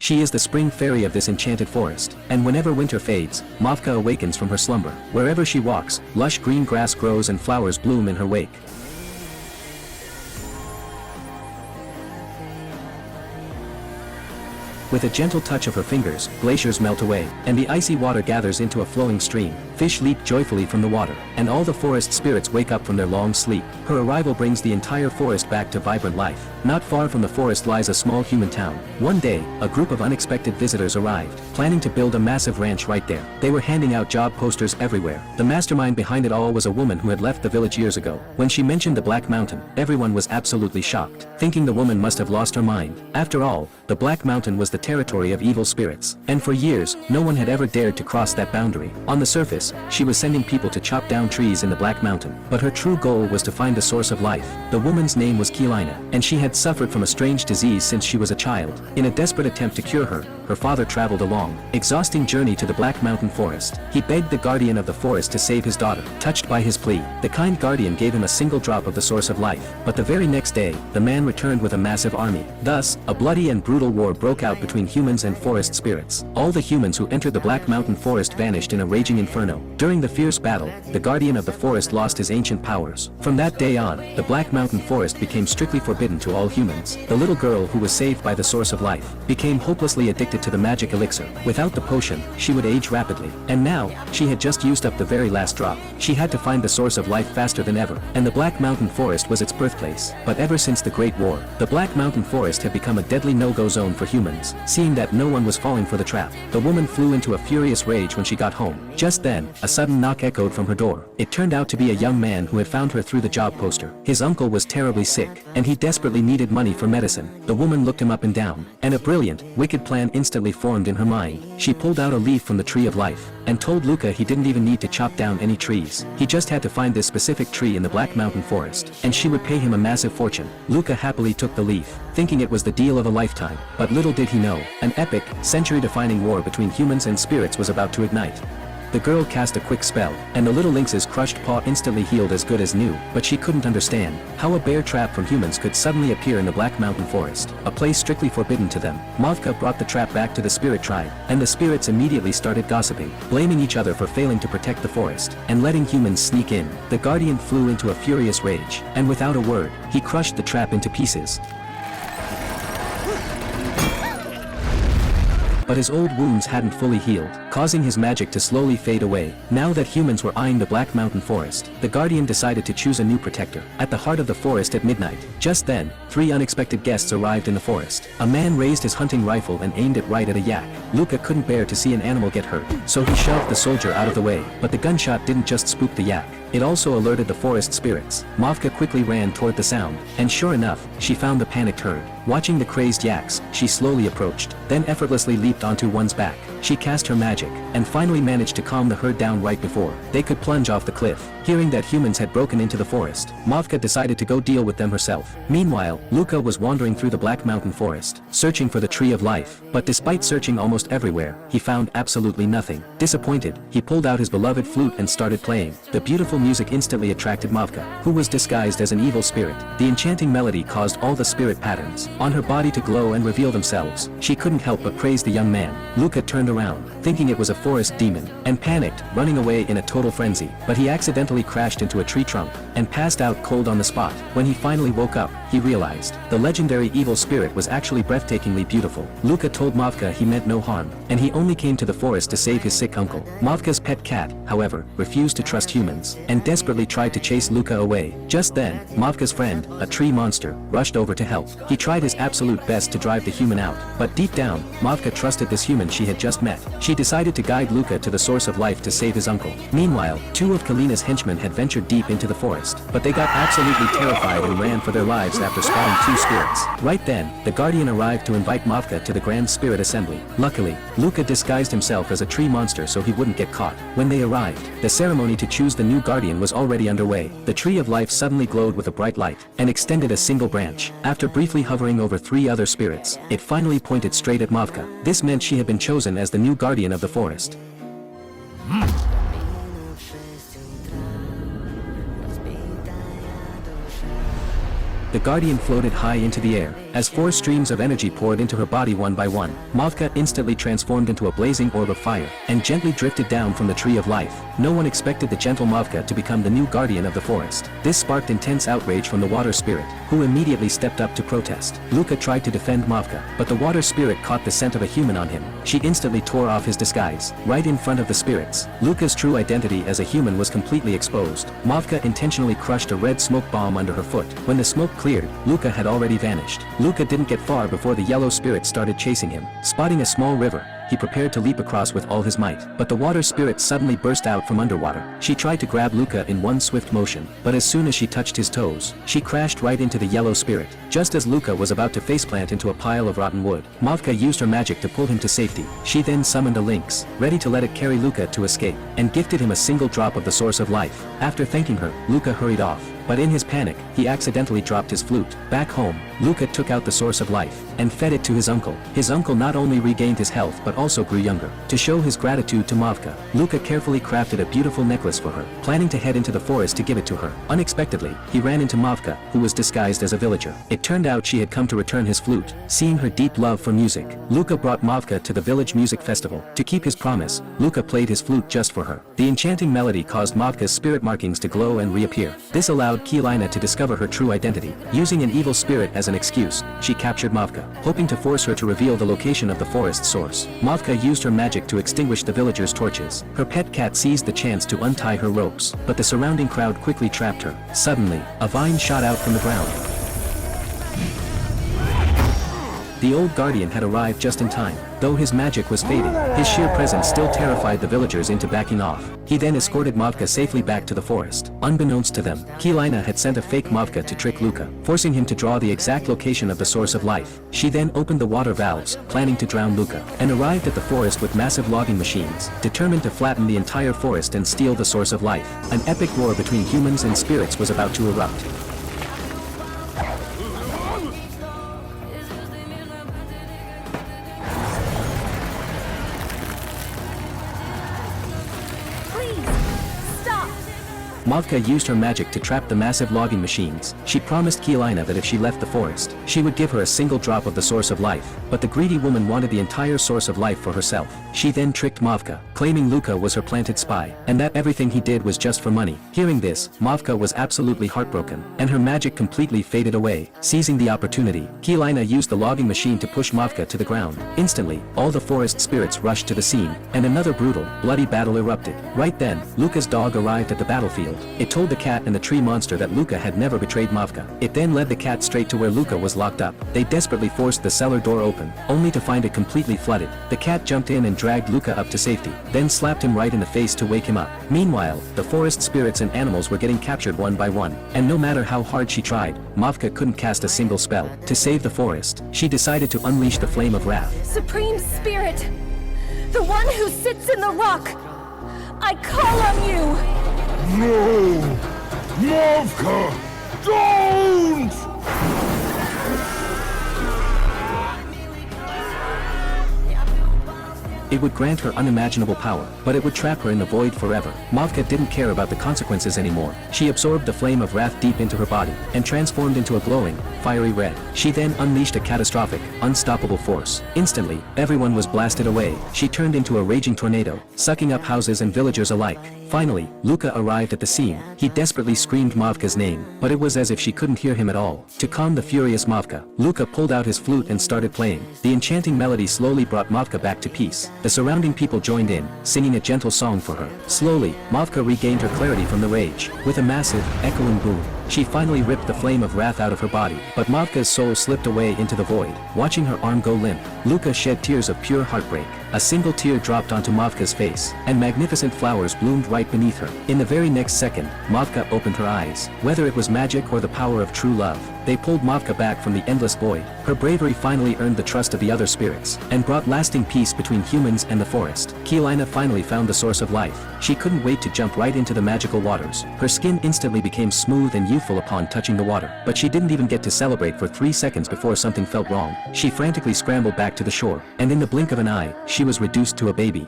She is the spring fairy of this enchanted forest, and whenever winter fades, Mavka awakens from her slumber. Wherever she walks, lush green grass grows and flowers bloom in her wake. With a gentle touch of her fingers, glaciers melt away, and the icy water gathers into a flowing stream. Fish leap joyfully from the water, and all the forest spirits wake up from their long sleep. Her arrival brings the entire forest back to vibrant life. Not far from the forest lies a small human town. One day, a group of unexpected visitors arrived, planning to build a massive ranch right there. They were handing out job posters everywhere. The mastermind behind it all was a woman who had left the village years ago. When she mentioned the Black Mountain, everyone was absolutely shocked, thinking the woman must have lost her mind. After all, the Black Mountain was the territory of evil spirits, and for years, no one had ever dared to cross that boundary. On the surface, she was sending people to chop down trees in the Black Mountain, but her true goal was to find the source of life. The woman's name was Kelina, and she had suffered from a strange disease since she was a child. In a desperate attempt to cure her, her father traveled a long, exhausting journey to the Black Mountain forest. He begged the guardian of the forest to save his daughter. Touched by his plea, the kind guardian gave him a single drop of the source of life. But the very next day, the man returned with a massive army. Thus, a bloody and brutal war broke out between humans and forest spirits. All the humans who entered the Black Mountain forest vanished in a raging inferno. During the fierce battle, the guardian of the forest lost his ancient powers. From that day on, the Black Mountain forest became strictly forbidden to all humans. The little girl who was saved by the source of life became hopelessly addicted to the magic elixir. Without the potion, she would age rapidly. And now, she had just used up the very last drop. She had to find the source of life faster than ever, and the Black Mountain forest was its birthplace. But ever since the Great War, the Black Mountain forest had become a deadly no-go zone for humans. Seeing that no one was falling for the trap, the woman flew into a furious rage when she got home. Just then, a sudden knock echoed from her door. It turned out to be a young man who had found her through the job poster. His uncle was terribly sick, and he desperately needed money for medicine. The woman looked him up and down, and a brilliant, wicked plan instantly formed in her mind. She pulled out a leaf from the tree of life, and told Luca he didn't even need to chop down any trees. He just had to find this specific tree in the Black Mountain forest, and she would pay him a massive fortune. Luca happily took the leaf, thinking it was the deal of a lifetime. But little did he know, an epic, century-defining war between humans and spirits was about to ignite. The girl cast a quick spell, and the little lynx's crushed paw instantly healed as good as new, but she couldn't understand how a bear trap from humans could suddenly appear in the Black Mountain forest, a place strictly forbidden to them. Mavka brought the trap back to the spirit tribe, and the spirits immediately started gossiping, blaming each other for failing to protect the forest, and letting humans sneak in. The guardian flew into a furious rage, and without a word, he crushed the trap into pieces. But his old wounds hadn't fully healed, causing his magic to slowly fade away. Now that humans were eyeing the Black Mountain forest, the guardian decided to choose a new protector. At the heart of the forest at midnight, just then, 3 unexpected guests arrived in the forest. A man raised his hunting rifle and aimed it right at a yak. Luca couldn't bear to see an animal get hurt, so he shoved the soldier out of the way. But the gunshot didn't just spook the yak, it also alerted the forest spirits. Mavka quickly ran toward the sound, and sure enough, she found the panicked herd. Watching the crazed yaks, she slowly approached, then effortlessly leaped onto one's back. She cast her magic, and finally managed to calm the herd down right before they could plunge off the cliff. Hearing that humans had broken into the forest, Mavka decided to go deal with them herself. Meanwhile, Luca was wandering through the Black Mountain forest, searching for the Tree of Life. But despite searching almost everywhere, he found absolutely nothing. Disappointed, he pulled out his beloved flute and started playing. The beautiful music instantly attracted Mavka, who was disguised as an evil spirit. The enchanting melody caused all the spirit patterns on her body to glow and reveal themselves. She couldn't help but praise the young man. Luca turned around, thinking it was a forest demon, and panicked, running away in a total frenzy. But he accidentally crashed into a tree trunk, and passed out cold on the spot. When he finally woke up, he realized the legendary evil spirit was actually breathtakingly beautiful. Luca told Mavka he meant no harm, and he only came to the forest to save his sick uncle. Mavka's pet cat, however, refused to trust humans, and desperately tried to chase Luca away. Just then, Mavka's friend, a tree monster, rushed over to help. He tried his absolute best to drive the human out, but deep down, Mavka trusted this human she had just met. She decided to guide Luca to the source of life to save his uncle. Meanwhile, 2 of Kalina's henchmen had ventured deep into the forest, but they got absolutely terrified and ran for their lives after spotting 2 spirits. Right then, the guardian arrived to invite Mavka to the Grand Spirit Assembly. Luckily, Luca disguised himself as a tree monster so he wouldn't get caught. When they arrived, the ceremony to choose the new guardian was already underway. The Tree of Life suddenly glowed with a bright light, and extended a single branch. After briefly hovering over 3 other spirits, it finally pointed straight at Mavka. This meant she had been chosen as the new guardian of the forest. The guardian floated high into the air. As 4 streams of energy poured into her body one by one, Mavka instantly transformed into a blazing orb of fire, and gently drifted down from the Tree of Life. No one expected the gentle Mavka to become the new guardian of the forest. This sparked intense outrage from the water spirit, who immediately stepped up to protest. Luca tried to defend Mavka, but the water spirit caught the scent of a human on him. She instantly tore off his disguise, right in front of the spirits. Luca's true identity as a human was completely exposed. Mavka intentionally crushed a red smoke bomb under her foot. When the smoke cleared, Luca had already vanished. Luca didn't get far before the yellow spirit started chasing him. Spotting a small river, he prepared to leap across with all his might. But the water spirit suddenly burst out from underwater. She tried to grab Luca in one swift motion, but as soon as she touched his toes, she crashed right into the yellow spirit. Just as Luca was about to faceplant into a pile of rotten wood, Mavka used her magic to pull him to safety. She then summoned a lynx, ready to let it carry Luca to escape, and gifted him a single drop of the source of life. After thanking her, Luca hurried off. But in his panic, he accidentally dropped his flute. Back home, Luca took out the source of life, and fed it to his uncle. His uncle not only regained his health but also grew younger. To show his gratitude to Mavka, Luca carefully crafted a beautiful necklace for her, planning to head into the forest to give it to her. Unexpectedly, he ran into Mavka, who was disguised as a villager. It turned out she had come to return his flute. Seeing her deep love for music, Luca brought Mavka to the village music festival. To keep his promise, Luca played his flute just for her. The enchanting melody caused Mavka's spirit markings to glow and reappear. This allowed Kielina to discover her true identity. Using an evil spirit as an excuse, she captured Mavka, hoping to force her to reveal the location of the forest source. Mavka used her magic to extinguish the villagers' torches. Her pet cat seized the chance to untie her ropes, but the surrounding crowd quickly trapped her. Suddenly, a vine shot out from the ground. The old guardian had arrived just in time. Though his magic was fading, his sheer presence still terrified the villagers into backing off. He then escorted Mavka safely back to the forest. Unbeknownst to them, Kielina had sent a fake Mavka to trick Luca, forcing him to draw the exact location of the source of life. She then opened the water valves, planning to drown Luca, and arrived at the forest with massive logging machines, determined to flatten the entire forest and steal the source of life. An epic war between humans and spirits was about to erupt. Mavka used her magic to trap the massive logging machines. She promised Kielina that if she left the forest, she would give her a single drop of the source of life. But the greedy woman wanted the entire source of life for herself. She then tricked Mavka, claiming Luca was her planted spy, and that everything he did was just for money. Hearing this, Mavka was absolutely heartbroken, and her magic completely faded away. Seizing the opportunity, Kielina used the logging machine to push Mavka to the ground. Instantly, all the forest spirits rushed to the scene, and another brutal, bloody battle erupted. Right then, Luca's dog arrived at the battlefield. It told the cat and the tree monster that Luca had never betrayed Mavka. It then led the cat straight to where Luca was locked up. They desperately forced the cellar door open, only to find it completely flooded. The cat jumped in and dragged Luca up to safety, then slapped him right in the face to wake him up. Meanwhile, the forest spirits and animals were getting captured one by one, and no matter how hard she tried, Mavka couldn't cast a single spell. To save the forest, she decided to unleash the flame of wrath. Supreme Spirit, the one who sits in the rock, I call on you! No! Mavka! Don't! It would grant her unimaginable power, but it would trap her in the void forever. Mavka didn't care about the consequences anymore. She absorbed the flame of wrath deep into her body, and transformed into a glowing, fiery red. She then unleashed a catastrophic, unstoppable force. Instantly, everyone was blasted away. She turned into a raging tornado, sucking up houses and villagers alike. Finally, Luca arrived at the scene. He desperately screamed Mavka's name, but it was as if she couldn't hear him at all. To calm the furious Mavka, Luca pulled out his flute and started playing. The enchanting melody slowly brought Mavka back to peace. The surrounding people joined in, singing a gentle song for her. Slowly, Mavka regained her clarity from the rage. With a massive, echoing boom, she finally ripped the flame of wrath out of her body. But Mavka's soul slipped away into the void. Watching her arm go limp, Luca shed tears of pure heartbreak. A single tear dropped onto Mavka's face, and magnificent flowers bloomed right beneath her. In the very next second, Mavka opened her eyes. Whether it was magic or the power of true love, they pulled Mavka back from the endless void. Her bravery finally earned the trust of the other spirits, and brought lasting peace between humans and the forest. Kielina finally found the source of life. She couldn't wait to jump right into the magical waters. Her skin instantly became smooth and youthful upon touching the water, but she didn't even get to celebrate for 3 seconds before something felt wrong. She frantically scrambled back to the shore, and in the blink of an eye, she was reduced to a baby.